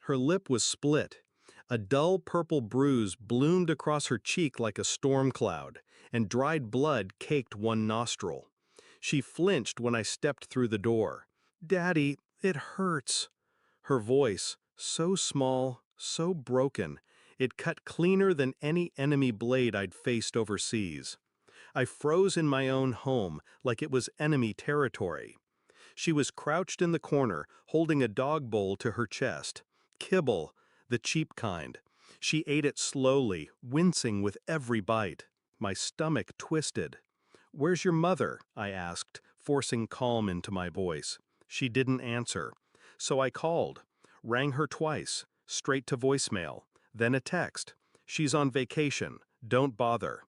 Her lip was split. A dull purple bruise bloomed across her cheek like a storm cloud, and dried blood caked one nostril. She flinched when I stepped through the door. "Daddy, it hurts." Her voice, so small, so broken, it cut cleaner than any enemy blade I'd faced overseas. I froze in my own home like it was enemy territory. She was crouched in the corner, holding a dog bowl to her chest. Kibble, the cheap kind. She ate it slowly, wincing with every bite. My stomach twisted. "Where's your mother?" I asked, forcing calm into my voice. She didn't answer. So I called, rang her twice, straight to voicemail, then a text. "She's on vacation. Don't bother."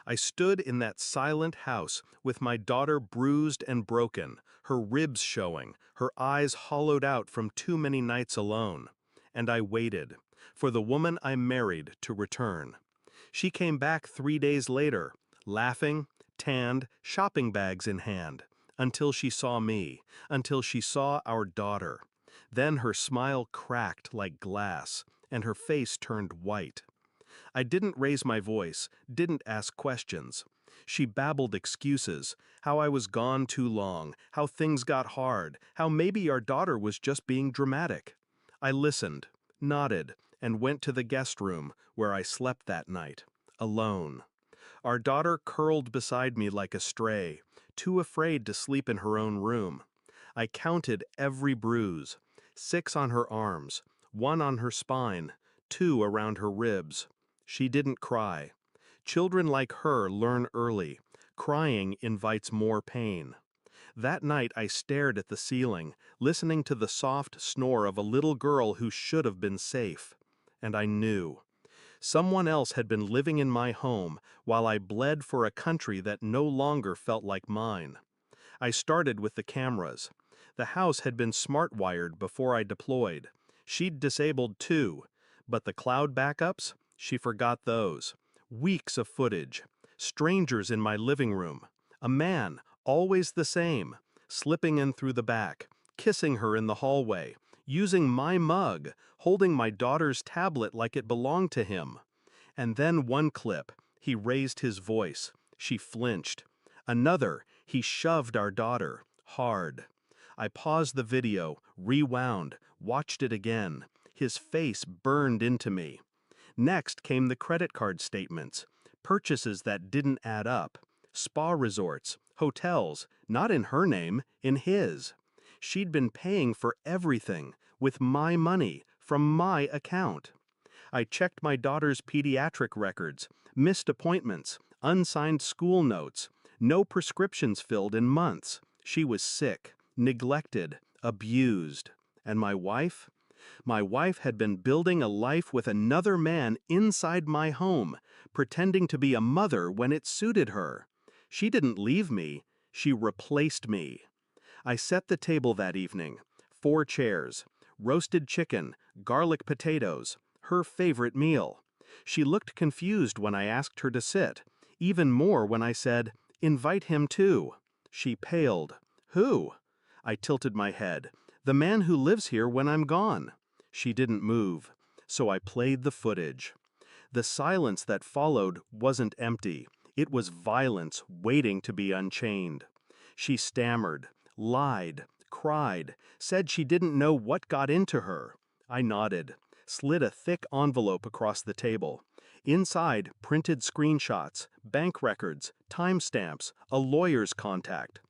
I stood in that silent house with my daughter bruised and broken, her ribs showing, her eyes hollowed out from too many nights alone. And I waited for the woman I married to return. She came back 3 days later, laughing, tanned, shopping bags in hand, until she saw me, until she saw our daughter. Then her smile cracked like glass, and her face turned white. I didn't raise my voice, didn't ask questions. She babbled excuses, how I was gone too long, how things got hard, how maybe our daughter was just being dramatic. I listened, nodded, and went to the guest room where I slept that night, alone. Our daughter curled beside me like a stray, too afraid to sleep in her own room. I counted every bruise, 6 on her arms, 1 on her spine, 2 around her ribs. She didn't cry. Children like her learn early. Crying invites more pain. That night I stared at the ceiling, listening to the soft snore of a little girl who should have been safe. And I knew. Someone else had been living in my home while I bled for a country that no longer felt like mine. I started with the cameras. The house had been smart-wired before I deployed. She'd disabled 2, but the cloud backups? She forgot those. Weeks of footage. Strangers in my living room. A man, always the same, slipping in through the back, kissing her in the hallway, using my mug, holding my daughter's tablet like it belonged to him. And then one clip, he raised his voice. She flinched. Another, he shoved our daughter, hard. I paused the video, rewound, watched it again. His face burned into me. Next came the credit card statements, purchases that didn't add up, spa resorts, hotels, not in her name, in his. She'd been paying for everything, with my money, from my account. I checked my daughter's pediatric records, missed appointments, unsigned school notes, no prescriptions filled in months. She was sick, neglected, abused. And my wife? My wife had been building a life with another man inside my home, pretending to be a mother when it suited her. She didn't leave me, she replaced me. I set the table that evening, 4 chairs, roasted chicken, garlic potatoes, her favorite meal. She looked confused when I asked her to sit, even more when I said, "Invite him too." She paled. "Who?" I tilted my head. "The man who lives here when I'm gone." She didn't move, so I played the footage. The silence that followed wasn't empty. It was violence waiting to be unchained. She stammered, lied, cried, said she didn't know what got into her. I nodded, slid a thick envelope across the table. Inside, printed screenshots, bank records, timestamps, a lawyer's contact.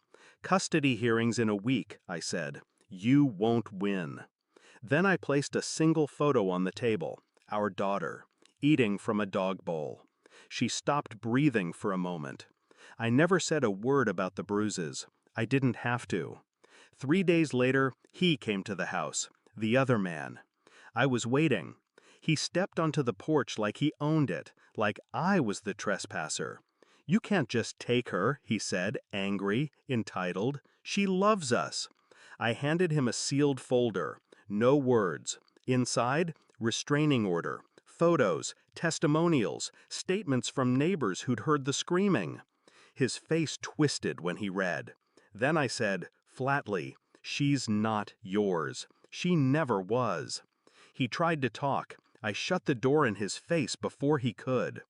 "Custody hearings in a week," I said. "You won't win." Then I placed a single photo on the table, our daughter, eating from a dog bowl. She stopped breathing for a moment. I never said a word about the bruises. I didn't have to. 3 days later, he came to the house, the other man. I was waiting. He stepped onto the porch like he owned it, like I was the trespasser. "You can't just take her," he said, angry, entitled. "She loves us." I handed him a sealed folder. No words. Inside, restraining order, photos, testimonials, statements from neighbors who'd heard the screaming. His face twisted when he read. Then I said, flatly, "She's not yours. She never was." He tried to talk. I shut the door in his face before he could.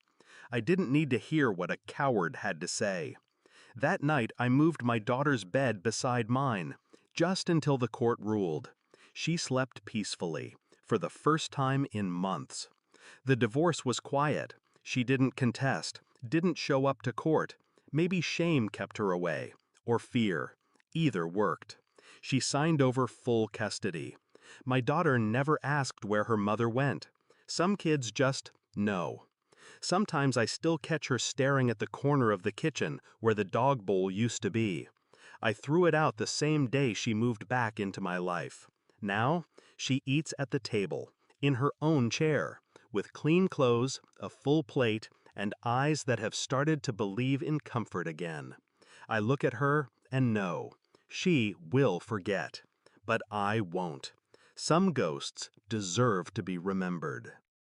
I didn't need to hear what a coward had to say. That night I moved my daughter's bed beside mine, just until the court ruled. She slept peacefully, for the first time in months. The divorce was quiet. She didn't contest, didn't show up to court. Maybe shame kept her away, or fear. Either worked. She signed over full custody. My daughter never asked where her mother went. Some kids just know. Sometimes I still catch her staring at the corner of the kitchen where the dog bowl used to be. I threw it out the same day she moved back into my life. Now, she eats at the table, in her own chair, with clean clothes, a full plate, and eyes that have started to believe in comfort again. I look at her and know, she will forget. But I won't. Some ghosts deserve to be remembered.